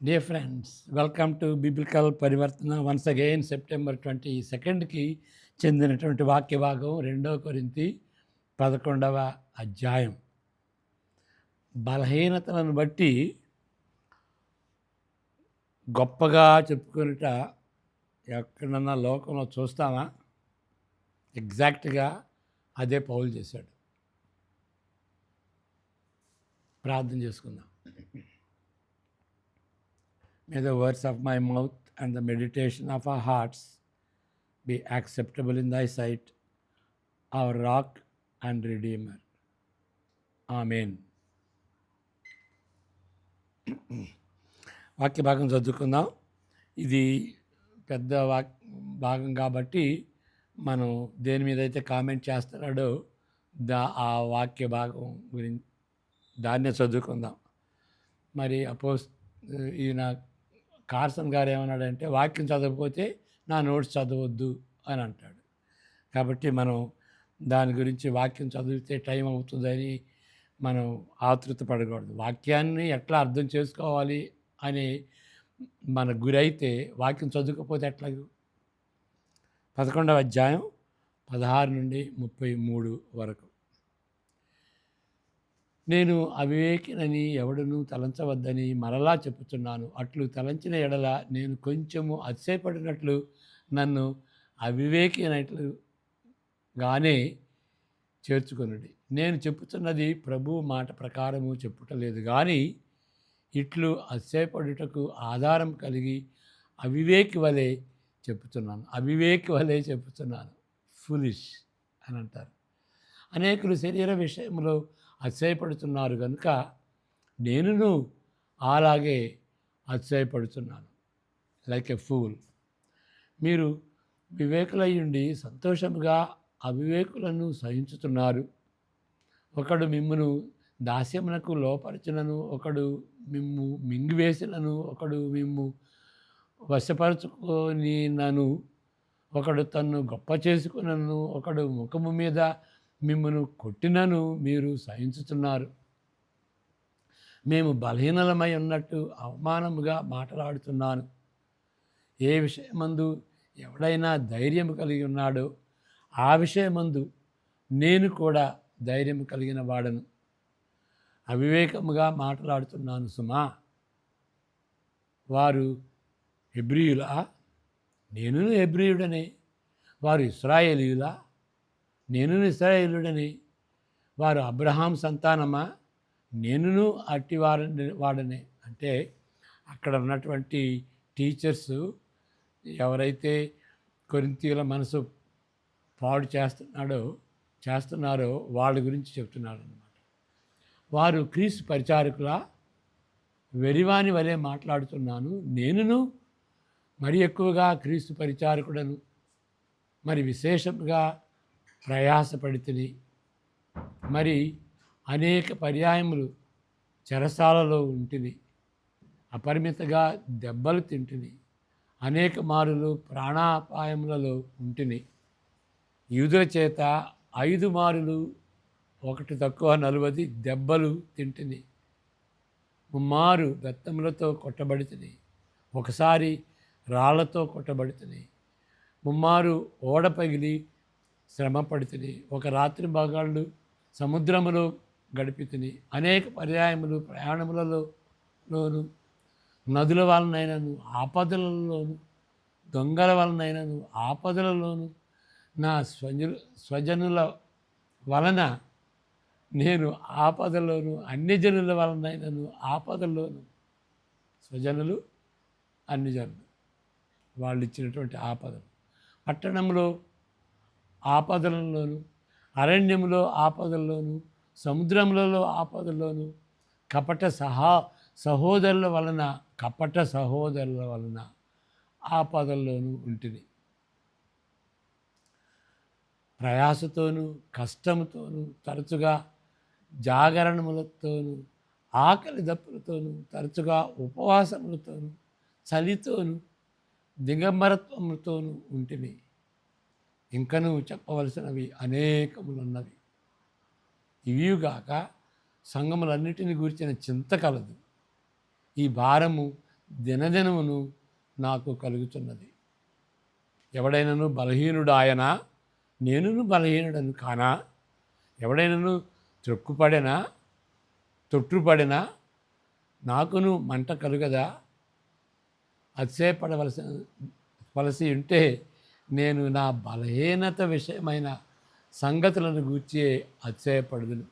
Dear friends, welcome to Biblical పరివర్తన once again September 22కి చెందినటువంటి వాక్య భాగం 2 కొరింథీ 11వ అధ్యాయం. బలహీనతలను బట్టి గొప్పగా చెప్పుకొనుట ఎక్కడన్నా లోకంలో చూస్తామా? ఎగ్జాక్ట్గా అదే పౌలు చేశాడు. ప్రార్థన చేసుకుందాం. May the words of my mouth and the meditation of our hearts be acceptable in thy sight, our rock and redeemer. Amen. వాక్య భాగం చదువుకుందాం. ఇది పెద్ద భాగం కాబట్టి మనం దేని మీద అయితే కామెంట్ చేస్తున్నాడో ఆ వాక్య భాగం గురించి దాన్నే చదువుకుందాం. మరి ఈయన కార్సన్ గారు ఏమన్నాడంటే, వాక్యం చదవకపోతే నా నోట్స్ చదవద్దు అని అంటాడు. కాబట్టి మనం దాని గురించి వాక్యం చదివితే టైం అవుతుందని మనం ఆతృత పడకూడదు. వాక్యాన్ని ఎట్లా అర్థం చేసుకోవాలి అని మన గురైతే వాక్యం చదవకపోతే ఎట్లాగూ. 11వ అధ్యాయం 16 నుండి 33 వరకు. నేను అవివేకినని ఎవడునూ తలంచవద్దని మరలా చెప్పుచున్నాను. అట్లు తలంచిన ఎడల నేను కొంచెము అతిశయపడినట్లు నన్ను అవివేకినట్లుగానే చేర్చుకొనుడి. నేను చెప్పుతున్నది ప్రభువు మాట ప్రకారము చెప్పుటలేదు కానీ ఇట్లు అతిశయపడుటకు ఆధారం కలిగి అవివేకి వలె చెప్పుతున్నాను. ఫులిష్ అని అంటారు. అనేకులు శరీర విషయంలో అతిశయపడుతున్నారు కనుక నేనును అలాగే అతిశయపడుతున్నాను, లైక్ ఎ ఫూల్. మీరు వివేకులయ్యుండి సంతోషముగా అవివేకులను సహించుతున్నారు. ఒకడు మిమ్మును దాస్యమునకు లోపరచినను, ఒకడు మిమ్ము మింగివేసినను, ఒకడు మిమ్ము వశపరుచుకొనినను, ఒకడు తన్ను గొప్ప చేసుకునను, ఒకడు ముఖము మీద మిమ్మను కొట్టినను మీరు సహించుతున్నారు. మేము బలహీనలమై ఉన్నట్టు అవమానముగా మాట్లాడుతున్నాను. ఏ విషయమందు ఎవడైనా ధైర్యం కలిగి ఉన్నాడో ఆ విషయమందు నేను కూడా ధైర్యం కలిగిన వాడను. అవివేకముగా మాట్లాడుతున్నాను సుమా. వారు హెబ్రీయులా? నేను హెబ్రీయుడనే. వారు ఇశ్రాయేలీయులా? నేను ఇశ్రాయేలుడని. వారు అబ్రహాం సంతానమా? నేనును అట్టి వాడనే. అంటే అక్కడ ఉన్నటువంటి టీచర్స్ ఎవరైతే కొరింథీయుల మనసు పాడు చేస్తున్నారో వాళ్ళ గురించి చెప్తున్నారు అన్నమాట. వారు క్రీస్తు పరిచారకులా? వెరివాని వలె మాట్లాడుతున్నాను. నేనును మరి ఎక్కువగా క్రీస్తు పరిచారకుడను. మరి విశేషంగా ప్రయాసపడితిని. మరి అనేక పర్యాయములు చెరసాలలో ఉంటిని. అపరిమితగా దెబ్బలు తింటిని. అనేక మారులు ప్రాణాపాయములలో ఉంటిని. యూదుల చేత 5 మారులు, 1 తక్కువ 40 దెబ్బలు తింటిని. 3 మారు బెత్తములతో కొట్టబడితిని. ఒకసారి రాళ్లతో కొట్టబడితిని. 3 మారు ఓడ పగిలి శ్రమపడితిని. ఒక రాత్రి భాగాళ్ళు సముద్రములో గడిపితిని. అనేక పర్యాయములు ప్రయాణములలోను, నదుల వలనైనను ఆపదలలోను, దొంగల వలనైనను ఆపదలలోను, నా స్వజనుల వలన నేను ఆపదలోను, అన్యజనుల వలనైనను ఆపదల్లోను. స్వజనులు, అన్యజనులు వాళ్ళు ఇచ్చినటువంటి ఆపదలు. పట్టణంలో ఆపదలలోను, అరణ్యములో ఆపదల్లోను, సముద్రములలో ఆపదల్లోను, కపట సహోదరుల వలన ఆపదల్లోనూ ఉంటుంది. ప్రయాసతోనూ కష్టముతోనూ, తరచుగా జాగరణములతోనూ, ఆకలి దప్పులతోనూ, తరచుగా ఉపవాసములతోనూ, చలితోనూ, దిగంబరత్వముతోనూ ఉంటుంది. ఇంకనూ చెప్పవలసినవి అనేకములున్నవి. ఇవిగాక సంఘములన్నిటిని గురించిన చింత కలదు. ఈ భారము దినదినమును నాకు కలుగుతున్నది. ఎవడైనను బలహీనుడాయనా, నేనును బలహీనుడను కానా? ఎవడైనను త్రొక్కుపడినా తొట్టుపడినా నాకును మంట కలుగదా? వలసి ఉంటే నేను నా బలహీనత విషయమైన సంగతులను గూర్చి అతిశయపడుదును.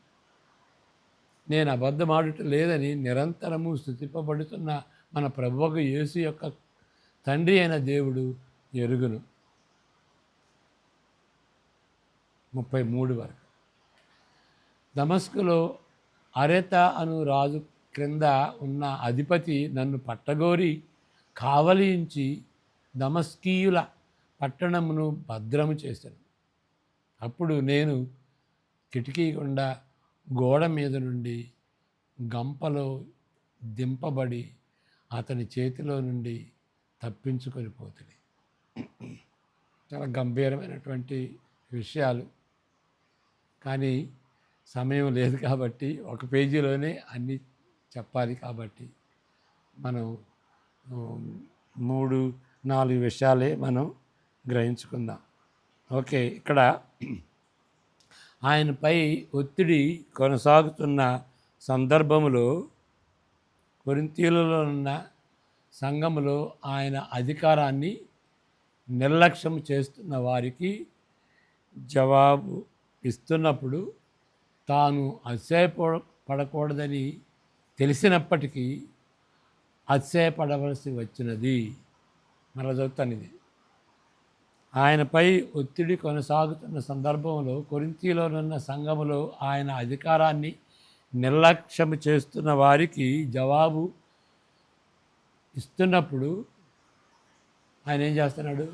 నేను అబద్ధమాడుట లేదని నిరంతరము స్తుతింపబడుతున్న మన ప్రభువకు యేసు యొక్క తండ్రి అయిన దేవుడు ఎరుగును. 33 వరకు. దమస్కులో అరెత అను రాజు క్రింద ఉన్న అధిపతి నన్ను పట్టగోరి కావలించి దమస్కీయుల పట్టణమును భద్రము చేశాను. అప్పుడు నేను కిటికీ గుండా గోడ మీద నుండి గంపలో దింపబడి అతని చేతిలో నుండి తప్పించుకొని పోతుంది. చాలా గంభీరమైనటువంటి విషయాలు, కానీ సమయం లేదు కాబట్టి ఒక పేజీలోనే అన్నీ చెప్పాలి కాబట్టి మనం 3-4 విషయాలే మనం గ్రహించుకుందాం. ఓకే, ఇక్కడ ఆయనపై ఒత్తిడి కొనసాగుతున్న సందర్భంలో కొరింథీయులలో ఉన్న సంఘములో ఆయన అధికారాన్ని నిర్లక్ష్యం చేస్తున్న వారికి జవాబు ఇస్తున్నప్పుడు తాను అతిశయపడకూడదని తెలిసినప్పటికీ అతిశయపడవలసి వచ్చినది. మరలా చదువుతాను ఇది. ఆయనపై ఒత్తిడి కొనసాగుతున్న సందర్భంలో కొరింథీలోనున్న సంఘములో ఆయన అధికారాన్ని నిర్లక్ష్యం చేస్తున్న వారికి జవాబు ఇస్తున్నప్పుడు ఆయన ఏం చేస్తున్నాడు?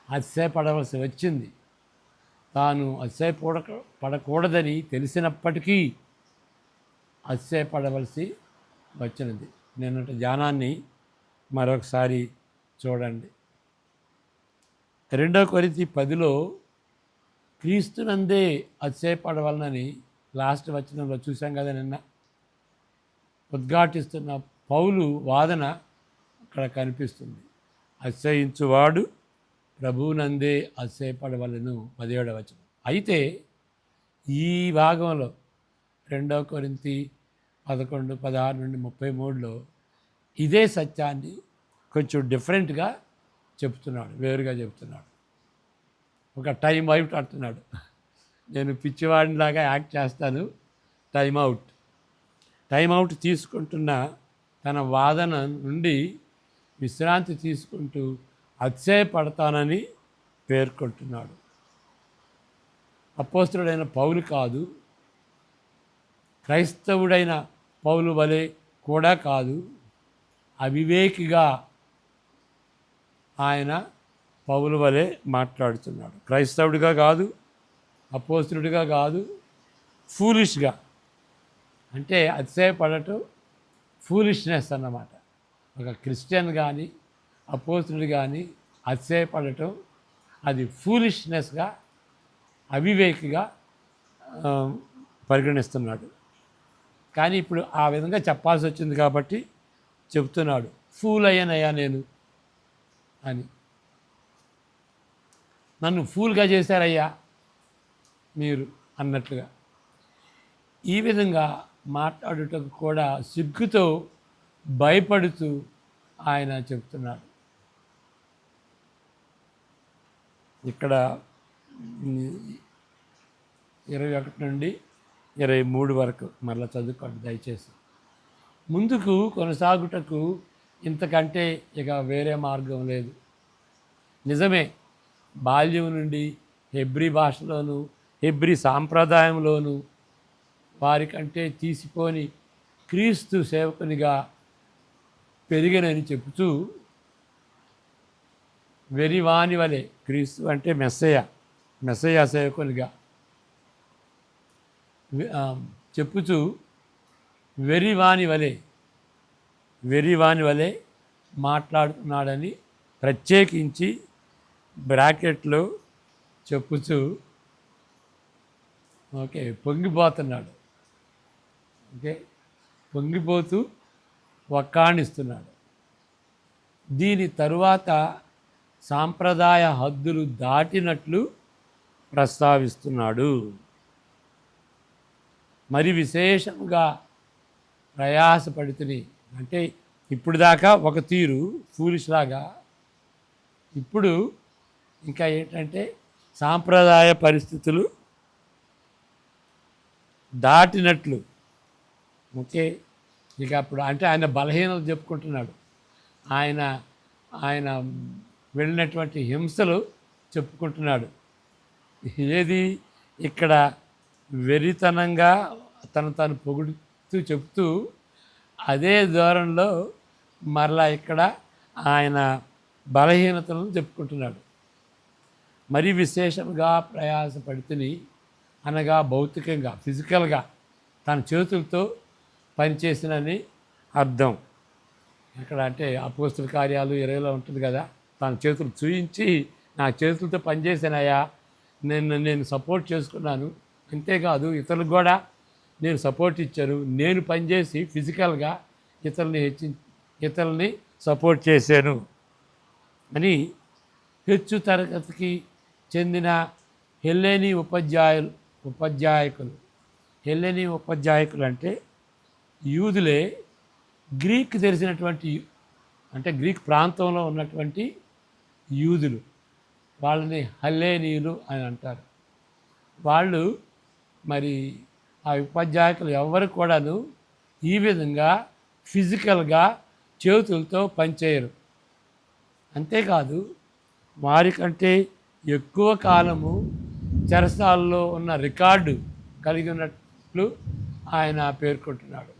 అతిశయపడవలసి వచ్చింది. తాను పడకూడదని తెలిసినప్పటికీ అతిశయపడవలసి వచ్చినది. నిన్నటి ధ్యానాన్ని మరొకసారి చూడండి. 2 కొరింథీ 10లో క్రీస్తునందే అతిశయపడవలనని లాస్ట్ వచనంలో చూసాం కదా నిన్న. ఉద్ఘాటిస్తున్న పౌలు వాదన అక్కడ కనిపిస్తుంది. అతిశయించువాడు ప్రభువునందే అతిశయపడవలను 17వ వచనం. అయితే ఈ భాగంలో 2 కొరింథీ 11, 16 నుండి 33లో ఇదే సత్యాన్ని కొంచెం డిఫరెంట్గా చెప్తున్నాడు, వేరుగా చెప్తున్నాడు. ఒక టైం అవుట్ అంటున్నాడు. నేను పిచ్చివాడిలాగా యాక్ట్ చేస్తాను, టైం అవుట్ తీసుకుంటున్న తన వాదన నుండి విశ్రాంతి తీసుకుంటూ అతిశయపడతానని పేర్కొంటున్నాడు. అపోస్తలుడైన పౌలు కాదు, క్రైస్తవుడైన పౌలు వలె కూడా కాదు, అవివేకిగా ఆయన పౌలు వలె మాట్లాడుతున్నాడు. క్రైస్తవుడిగా కాదు, అపోస్తలుడిగా కాదు, ఫూలిష్గా. అంటే అతిశయపడటం ఫూలిష్నెస్ అన్నమాట. ఒక క్రిస్టియన్ కానీ అపోస్తలుడు కానీ అతిశయపడటం అది ఫూలిష్నెస్గా, అవివేకిగా పరిగణిస్తున్నాడు. కానీ ఇప్పుడు ఆ విధంగా చెప్పాల్సి వచ్చింది కాబట్టి చెప్తున్నాడు, ఫూల్ అయ్యానయ్యా నేను అని. నన్ను ఫూల్గా చేశారయ్యా మీరు అన్నట్లుగా. ఈ విధంగా మాట్లాడుటకు కూడా సిగ్గుతో భయపడుతూ ఆయన చెప్తున్నాడు. ఇక్కడ 21 నుండి 23 వరకు మరలా చదువుకోండి దయచేసి. ముందుకు కొనసాగుటకు ఇంతకంటే ఇక వేరే మార్గం లేదు. నిజమే, బాల్యం నుండి హెబ్రీ భాషలోను హెబ్రీ సాంప్రదాయంలోను వారికంటే తీసిపోని క్రీస్తు సేవకునిగా పెరిగినని చెబుతూ వెరివాని వలె, క్రీస్తు అంటే మెస్సయ్య సేవకునిగా చెప్పుచూ వెరివాని వలె మాట్లాడుతున్నాడని ప్రత్యేకించి బ్రాకెట్లో చెప్పుచూ పొంగిపోతున్నాడు. పొంగిపోతూ వక్కాణిస్తున్నాడు. దీని తరువాత సాంప్రదాయ హద్దులు దాటినట్లు ప్రస్తావిస్తున్నాడు. మరి విశేషంగా ప్రయాసపడుతుని, అంటే ఇప్పుడు దాకా ఒక తీరు ఫూలిష్ లాగా, ఇప్పుడు ఇంకా ఏంటంటే సాంప్రదాయ పరిస్థితులు దాటినట్లు. ఓకే, ఇక అప్పుడు అంటే ఆయన బలహీనత చెప్పుకుంటున్నాడు, ఆయన ఆయన వెళ్ళినటువంటి హింసలు చెప్పుకుంటున్నాడు. ఏది ఇక్కడ వెరితనంగా తను పొగుడుతూ చెప్తూ, అదే ధోరణిలో మరలా ఇక్కడ ఆయన బలహీనతలను చెప్పుకుంటున్నాడు. మరి విశేషంగా ప్రయాసపడుతుని అనగా భౌతికంగా, ఫిజికల్గా తన చేతులతో పనిచేసినని అర్థం. ఇక్కడ అంటే అపోస్తుల కార్యాలు 20లో ఉంటుంది కదా, తన చేతులు చూయించి నా చేతులతో పనిచేసానయ్యా, నేను సపోర్ట్ చేసుకున్నాను, అంతేకాదు ఇతరులకు కూడా నేను సపోర్ట్ ఇచ్చాను, నేను పనిచేసి ఫిజికల్గా ఇతరుల్ని సపోర్ట్ చేశాను అని హెచ్చు తరగతికి చెందిన హెల్లెనీ ఉపాధ్యాయకులు అంటే యూదులే, గ్రీక్ తెలిసినటువంటి, అంటే గ్రీక్ ప్రాంతంలో ఉన్నటువంటి యూదులు, వాళ్ళని హెల్లెనీయులు అని అంటారు. వాళ్ళు మరి ఆ ఉపాధ్యాయులు ఎవరు కూడాను ఈ విధంగా ఫిజికల్గా చేతులతో పనిచేయరు. అంతేకాదు వారికంటే ఎక్కువ కాలము చెరసాలలో ఉన్న రికార్డు కలిగి ఉన్నట్లు ఆయన పేర్కొంటున్నాడు.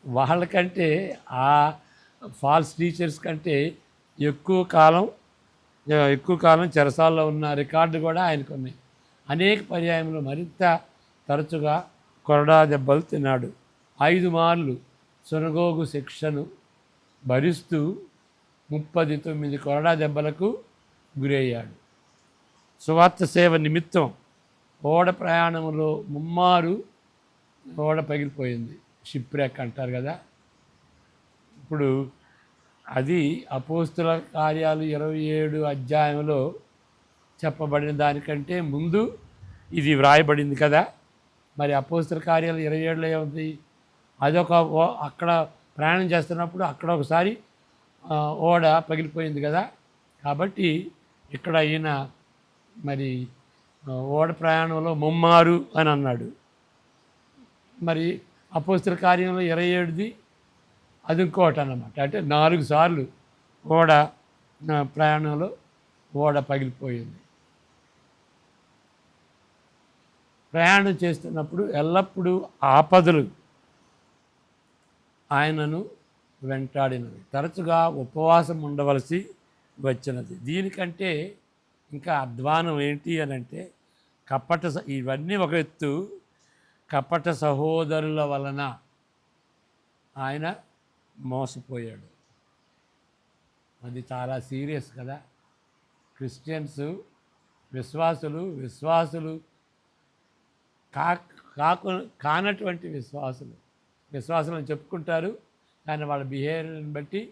వాళ్ళకంటే ఆ ఫాల్స్ టీచర్స్ కంటే ఎక్కువ కాలం చెరసాల్లో ఉన్న రికార్డు కూడా ఆయనకు ఉన్నాయి. అనేక పర్యాయంలో మరింత తరచుగా కొరడా దెబ్బలు తిన్నాడు. 5 మార్లు సునగోగు శిక్షను భరిస్తూ 39 కొరడా దెబ్బలకు గురయ్యాడు. సువార్త సేవ నిమిత్తం ఓడ ప్రయాణంలో ముమ్మారు ఓడ పగిలిపోయింది, షిప్రెక్ అంటారు కదా. ఇప్పుడు అది అపోస్తుల కార్యాలు 27 అధ్యాయంలో చెప్పబడిన దానికంటే ముందు ఇది వ్రాయబడింది కదా. మరి అపోస్తుల కార్యాలు 27లో ఏముంది, అదొక అక్కడ ప్రయాణం చేస్తున్నప్పుడు అక్కడ ఒకసారి ఓడ పగిలిపోయింది కదా. కాబట్టి ఇక్కడ ఈయన మరి ఓడ ప్రయాణంలో ముమ్మారు అని అన్నాడు. మరి అపోస్తుల కార్యంలో 27ది అది ఇంకోటి అన్నమాట, అంటే 4 సార్లు ఓడ ప్రయాణంలో ఓడ పగిలిపోయింది. ప్రయాణం చేస్తున్నప్పుడు ఎల్లప్పుడూ ఆపదలు ఆయనను వెంటాడినవి, తరచుగా ఉపవాసం ఉండవలసి వచ్చినది. దీనికంటే ఇంకా అధ్వానం ఏంటి అని అంటే ఇవన్నీ ఒక ఎత్తు, కపట సహోదరుల వలన ఆయన మోసపోయాడు. అది చాలా సీరియస్ కదా. క్రిస్టియన్స్ విశ్వాసులు కానటువంటి విశ్వాసులు అని చెప్పుకుంటారు, కానీ వాళ్ళ బిహేవియర్ని బట్టి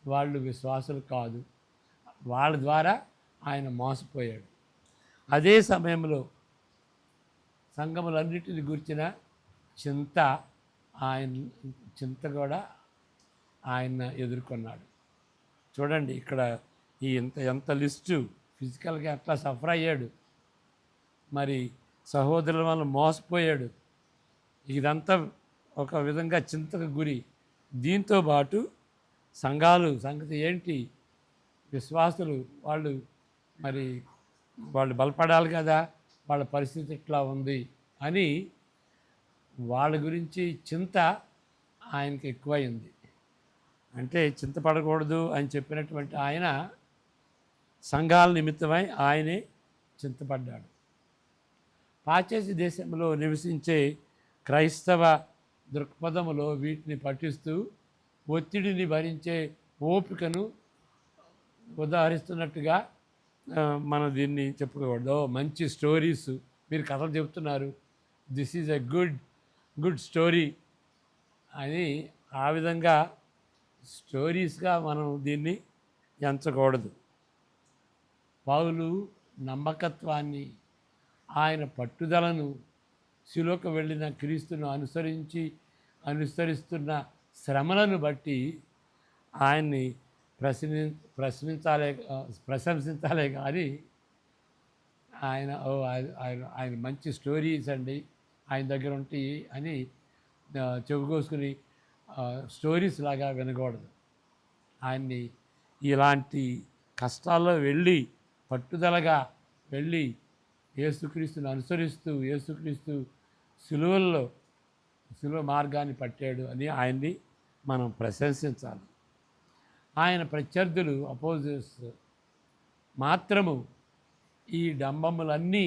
వాళ్ళు విశ్వాసులు కాదు. వాళ్ళ ద్వారా ఆయన మోసపోయాడు. అదే సమయంలో సంఘములన్నిటిని గురించిన చింత కూడా ఆయన ఎదుర్కొన్నాడు. చూడండి ఇక్కడ ఎంత లిస్టు, ఫిజికల్గా ఎట్లా సఫర్ అయ్యాడు, మరి సహోదరుల వల్ల మోసపోయాడు, ఇదంతా ఒక విధంగా చింతకు గురి. దీంతో పాటు సంగతి ఏంటి, విశ్వాసులు వాళ్ళు బలపడాలి కదా, వాళ్ళ పరిస్థితి ఇట్లా ఉంది అని వాళ్ళ గురించి చింత ఆయనకి ఎక్కువైంది. అంటే చింతపడకూడదు అని చెప్పినటువంటి ఆయన సంఘాల నిమిత్తమై ఆయనే చింతపడ్డాడు. పాశ్చాత్య దేశంలో నివసించే క్రైస్తవ దృక్పథములో వీటిని పఠిస్తూ ఒత్తిడిని భరించే ఓపికను ఉదాహరిస్తున్నట్టుగా మనం దీన్ని చెప్పుకోకూడదు. మంచి స్టోరీస్, మీరు కథలు చెప్తున్నారు, this is a good story అని ఆ విధంగా స్టోరీస్గా మనం దీన్ని ఎంచకూడదు. పౌలు నమ్మకత్వాన్ని, ఆయన పట్టుదలను, శిలువకు వెళ్ళిన క్రీస్తును అనుసరిస్తున్న శ్రమలను బట్టి ఆయన్ని ప్రశంసించాలే కానీ ఆయన మంచి స్టోరీస్ అండి ఆయన దగ్గర ఉంటాయి అని చెప్పుకోసుకుని స్టోరీస్ లాగా వినకూడదు. ఆయన్ని ఇలాంటి కష్టాల్లో వెళ్ళి పట్టుదలగా వెళ్ళి యేసుక్రీస్తుని అనుసరిస్తూ యేసుక్రీస్తు శిలువ మార్గాన్ని పట్టాడు అని ఆయన్ని మనం ప్రశంసించాలి. ఆయన ప్రత్యర్థులు అపోజిట్స్ మాత్రము ఈ డంబములన్నీ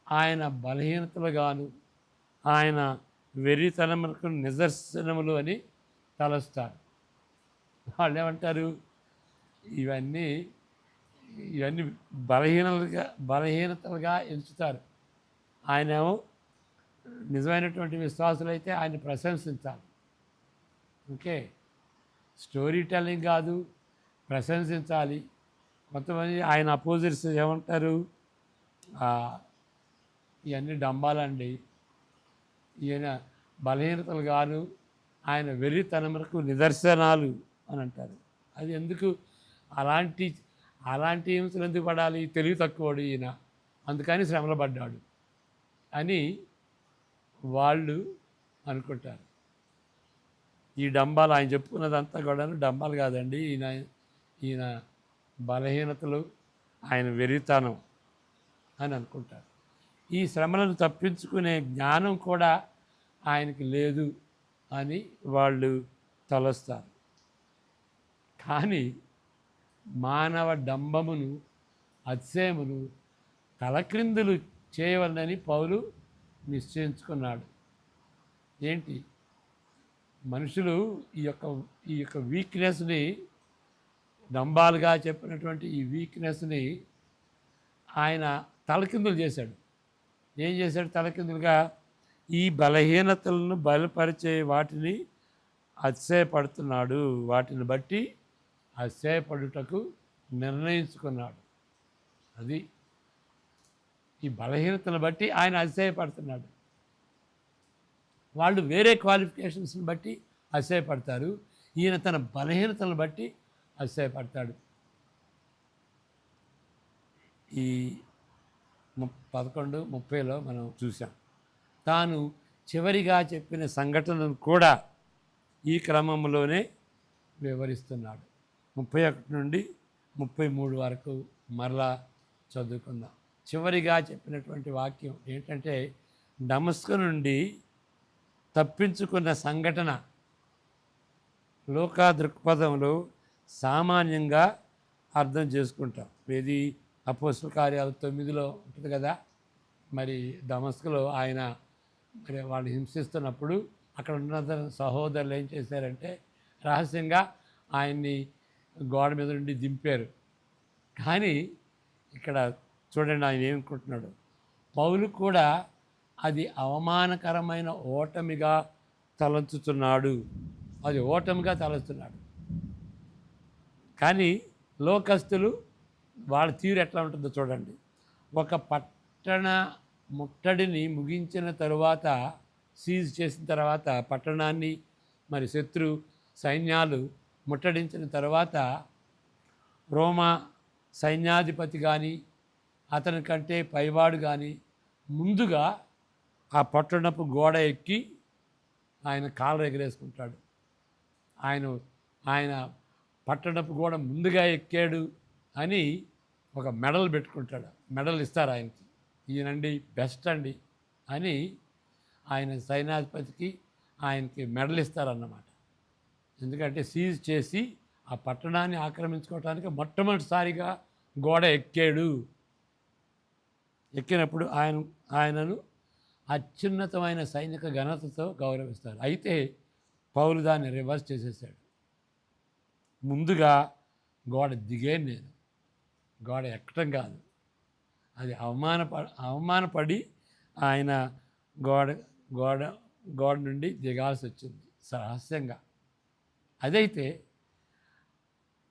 ఆయన బలహీనతలుగాను ఆయన వెర్రితనములకు నిదర్శనములు అని తలస్తారు. వాళ్ళు ఏమంటారు, ఇవన్నీ బలహీనతలుగా ఎంచుతారు. ఆయనేమో నిజమైనటువంటి విశ్వాసులైతే ఆయన ప్రశంసించాలి. ఓకే, స్టోరీ టెల్లింగ్ కాదు, ప్రశంసించాలి. కొంతమంది ఆయన అపోజిట్స్ ఏమంటారు, ఇవన్నీ డంబాలండి, ఈయన బలహీనతలు కాదు, ఆయన వెర్రితనములకు నిదర్శనాలు అని అంటారు. అది ఎందుకు అలాంటి హింసలు ఎందుకు పడాలి, తెలివి తక్కువడు ఈయన, అందుకని శ్రమలు పడ్డాడు అని వాళ్ళు అనుకుంటారు. ఈ డంబాలు ఆయన చెప్పుకున్నదంతా కూడా డంబాలు కాదండి, ఈయన బలహీనతలు, ఆయన వెర్రితనం అని అనుకుంటారు. ఈ శ్రమలను తప్పించుకునే జ్ఞానం కూడా ఆయనకి లేదు అని వాళ్ళు తలస్తారు. కానీ మానవ డంబమును, అతిశయమును తలక్రిందులు చేయవలనని పౌలు నిశ్చయించుకున్నాడు. ఏంటి, మనుషులు ఈ యొక్క వీక్నెస్ని, డంబాలుగా చెప్పినటువంటి ఈ వీక్నెస్ని ఆయన తలకిందులు చేశాడు. ఏం చేశాడు? తలకిందులుగా ఈ బలహీనతలను బయలుపరిచే వాటిని అతిశయపడుతున్నాడు. వాటిని బట్టి అతిశయపడుటకు నిర్ణయించుకున్నాడు. అది ఈ బలహీనతను బట్టి ఆయన అతిశయపడుతున్నాడు. వాళ్ళు వేరే క్వాలిఫికేషన్స్ని బట్టి అతిశయపడతారు, ఈయన తన బలహీనతలను బట్టి అతిశయపడతాడు. ఈ 11:30లో మనం చూసాం. తాను చివరిగా చెప్పిన సంఘటనను కూడా ఈ క్రమంలోనే వివరిస్తున్నాడు. 31 నుండి 33 వరకు మరలా చదువుకుందాం. చివరిగా చెప్పినటువంటి వాక్యం ఏంటంటే, దమస్కు నుండి తప్పించుకున్న సంఘటన లోకా దృక్పథంలో సామాన్యంగా అర్థం చేసుకుంటాం. ఇది అపోస్తల కార్యాలు 9లో ఉంటుంది కదా. మరి దమస్కులో ఆయన మరి వాళ్ళు హింసిస్తున్నప్పుడు అక్కడ ఉన్న సహోదరులు ఏం చేశారంటే, రహస్యంగా ఆయన్ని గోడ మీద నుండి దింపారు. కానీ ఇక్కడ చూడండి ఆయన ఏమనుకుంటున్నాడు, పౌలు కూడా అది అవమానకరమైన ఓటమిగా తలంచుతున్నాడు. అది ఓటమిగా తలస్తున్నాడు. కానీ లోకస్తులు వాళ్ళ తీరు ఎట్లా ఉంటుందో చూడండి. ఒక పట్టణ ముట్టడిని ముగించిన తరువాత, సీజ్ చేసిన తర్వాత, పట్టణాన్ని మరి శత్రు సైన్యాలు ముట్టడించిన తర్వాత, రోమా సైన్యాధిపతి కానీ అతని కంటే పైవాడు కానీ ముందుగా ఆ పట్టణపు గోడ ఎక్కి ఆయన కాళ్ళు ఎగరేసుకుంటాడు. ఆయన పట్టణపు గోడ ముందుగా ఎక్కాడు అని ఒక మెడల్ పెట్టుకుంటాడు. మెడల్ ఇస్తారు ఆయనకి, ఈయనండి బెస్ట్ అండి అని ఆయన సైన్యాధిపతికి ఆయనకి మెడల్ ఇస్తారన్నమాట. ఎందుకంటే సీజ్ చేసి ఆ పట్టణాన్ని ఆక్రమించుకోవడానికి మొట్టమొదటిసారిగా గోడ ఎక్కాడు. ఎక్కినప్పుడు ఆయనను అత్యున్నతమైన సైనిక ఘనతతో గౌరవిస్తారు. అయితే పౌలు దాన్ని రివర్స్ చేసేసాడు. ముందుగా గోడ దిగాను నేను, గోడ ఎక్కటం కాదు. అది అవమానపడి ఆయన గోడ గోడ గోడ నుండి దిగాల్సి వచ్చింది రహస్యంగా. అదైతే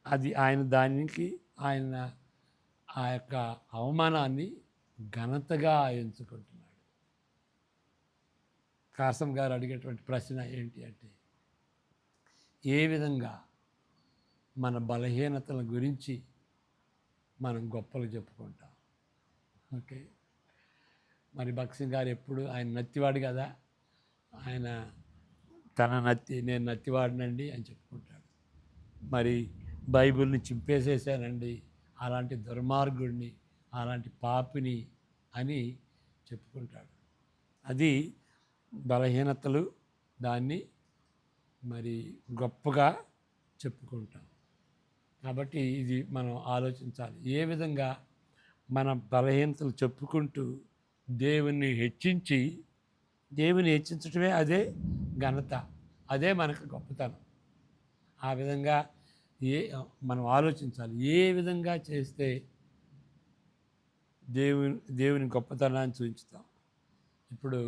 అది ఆయన దానికి ఆయన ఆ యొక్క అవమానాన్ని ఘనతగా ఎంచుకుంటున్నాడు. కాసం గారు అడిగేటువంటి ప్రశ్న ఏంటి అంటే, ఏ విధంగా మన బలహీనతల గురించి మనం గొప్పలు చెప్పుకుంటాం? ఓకే, మరి భక్సింగ్ గారు ఎప్పుడు ఆయన నత్తివాడు కదా, ఆయన తన నత్తి నేను నత్తివాడినండి అని చెప్పుకుంటాడు. మరి బైబిల్ని చింపేసేసానండి, అలాంటి దుర్మార్గుడిని, అలాంటి పాపిని అని చెప్పుకుంటాడు. అది బలహీనతలు, దాన్ని మరి గొప్పగా చెప్పుకుంటాం. కాబట్టి ఇది మనం ఆలోచించాలి. ఏ విధంగా మన బలహీనతలు చెప్పుకుంటూ దేవుని హెచ్చించడమే అదే ఘనత, అదే మనకు గొప్పతనం. ఆ విధంగా మనం ఆలోచించాలి. ఏ విధంగా చేస్తే దేవుని గొప్పతనాన్ని చూపించుతాం. ఇప్పుడు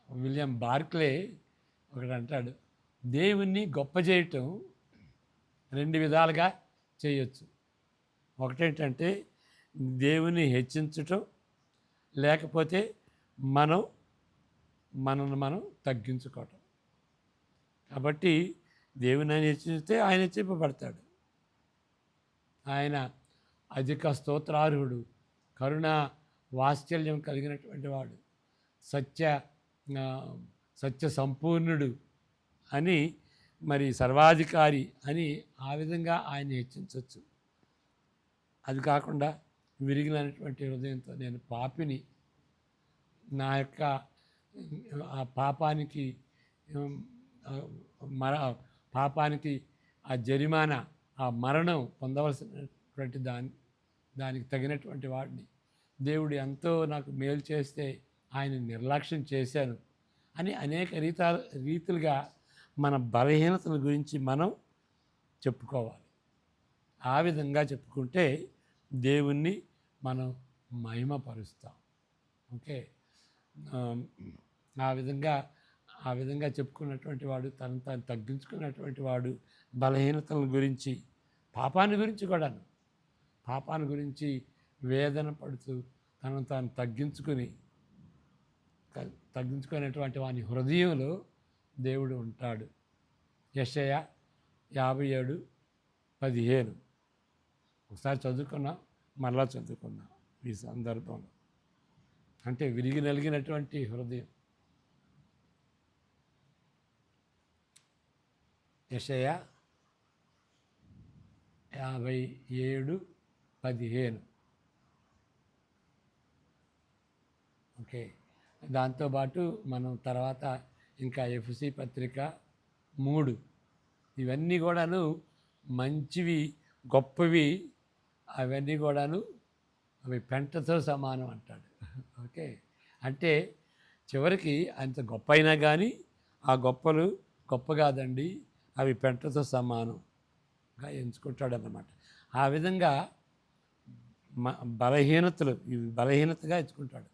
విలియం బార్క్లే ఒకటి అంటాడు, దేవుణ్ణి గొప్ప చేయటం 2 విధాలుగా చేయొచ్చు. ఒకటేంటంటే దేవుని హెచ్చించటం, లేకపోతే మనల్ని మనం తగ్గించుకోవటం. కాబట్టి దేవుని ఆయన హెచ్చిస్తే ఆయన హెచ్చింపబడతాడు. ఆయన అధిక స్తోత్రార్హుడు, కరుణ వాత్సల్యం కలిగినటువంటి వాడు, సత్య సంపూర్ణుడు అని, మరి సర్వాధికారి అని ఆ విధంగా ఆయన హెచ్చించవచ్చు. అది కాకుండా విరిగినటువంటి హృదయంతో నేను పాపిని, నా యొక్క ఆ పాపానికి పాపానికి ఆ జరిమానా, ఆ మరణం పొందవలసినటువంటి దానికి తగినటువంటి వాడిని, దేవుడు ఎంతో నాకు మేలు చేస్తే ఆయన నిర్లక్ష్యం చేశాను అని అనేక రీతులుగా మన బలహీనతల గురించి మనం చెప్పుకోవాలి. ఆ విధంగా చెప్పుకుంటే దేవుణ్ణి మనం మహిమపరుస్తాం. ఓకే, ఆ విధంగా చెప్పుకున్నటువంటి వాడు, తను తగ్గించుకున్నటువంటి వాడు, బలహీనతల గురించి, పాపాన్ని గురించి వేదన పడుతూ తనను తాను తగ్గించుకునేటువంటి వాని హృదయంలో దేవుడు ఉంటాడు. యెషయా 57:15 ఒకసారి చదువుకున్నాం, మరలా చదువుకున్నాం ఈ సందర్భంలో. అంటే విరిగి నలిగినటువంటి హృదయం. యెషయా 57:15. ఓకే, దాంతోపాటు మనం తర్వాత ఇంకా ఎఫ్ఎస్సి పత్రిక 3, ఇవన్నీ కూడాను మంచివి, గొప్పవి. అవన్నీ కూడాను అవి పెంటతో సమానం అంటాడు. ఓకే, అంటే చివరికి అంత గొప్ప అయినా కానీ ఆ గొప్పలు గొప్ప కాదండి, అవి పెంటతో సమానంగా ఎంచుకుంటాడన్నమాట. ఆ విధంగా బలహీనతలు ఇవి బలహీనతగా ఎంచుకుంటాడు.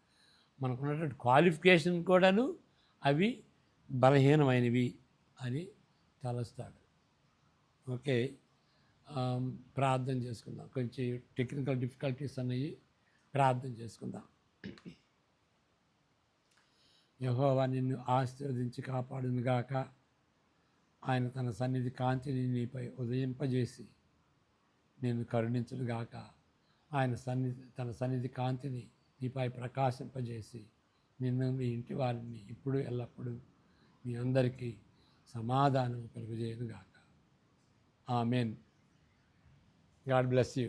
మనకున్నటువంటి క్వాలిఫికేషన్ కూడాను అవి బలహీనమైనవి అని తలస్తాడు. ఓకే, ప్రార్థన చేసుకుందాం. కొంచెం టెక్నికల్ డిఫికల్టీస్ అన్నవి, ప్రార్థన చేసుకుందాం. యెహోవా నిన్ను ఆశీర్వదించి కాపాడునుగాక. ఆయన తన సన్నిధి కాంతిని నీపై ఉదయింపజేసి నిన్ను కరుణించునుగాక. ఆయన తన సన్నిధి కాంతిని నీపై ప్రకాశింపజేసి నిన్ను, నీ ఇంటి వారిని ఇప్పుడు ఎల్లప్పుడూ మీ అందరికీ సమాధానం కలుగజేయునుగాక. ఆమెన్. God bless you.